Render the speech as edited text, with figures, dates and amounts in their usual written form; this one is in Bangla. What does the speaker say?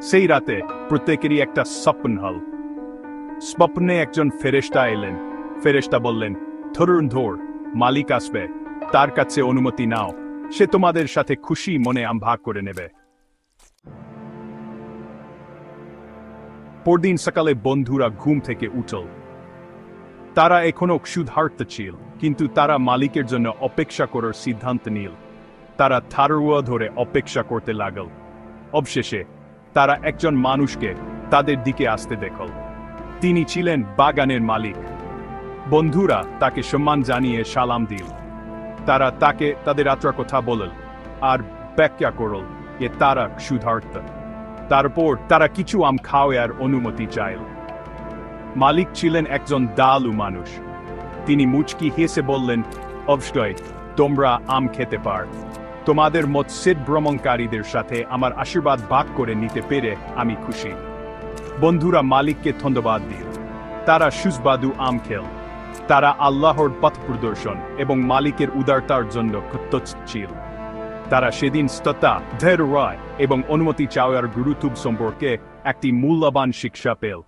সেই রাতে প্রত্যেকেরই একটা স্বপ্ন হল। স্বপ্নে একজন ফেরেশতা এলেন। ফেরেশতা বললেন, ধর মালিক আসবে, তার কাছে অনুমতি নাও, সে তোমাদের সাথে খুশি মনে ভাগ করে নেবে। পরদিন সকালে বন্ধুরা ঘুম থেকে উঠল। তারা এখনো ক্ষুধার্ত ছিল, কিন্তু তারা মালিকের জন্য অপেক্ষা করার সিদ্ধান্ত নিল। তারা থারুয়া ধরে অপেক্ষা করতে লাগল। অবশেষে তারা একজন মানুষকে তাদের দিকে আসতে দেখল। তিনি ছিলেন বাগানের মালিক। বন্ধুরা তাকে সম্মান জানিয়ে সালাম দিল। তারা তাকে তাদের যাত্রার কথা বলল আর ব্যাখ্যা করল যে তারা ক্ষুধার্ত। তারপর তারা কিছু আম খাওয়ার অনুমতি চাইল। মালিক ছিলেন একজন দয়ালু মানুষ। তিনি মুচকি হেসে বললেন, অবশ্যই তোমরা আম খেতে পার। তোমাদের মৎস্যের ভ্রমণকারীদের সাথে আমার আশীর্বাদ ভাগ করে নিতে পেরে আমি খুশি। বন্ধুরা মালিককে ধন্যবাদ দিল। তারা সুস্বাদু আম খেল। তারা আল্লাহর পথ প্রদর্শন এবং মালিকের উদারতার জন্য কৃতজ্ঞ ছিল। তারা সেদিন স্ততা, ধৈর্য এবং অনুমতি চাওয়ার গুরুত্ব সম্পর্কে একটি মূল্যবান শিক্ষা পেল।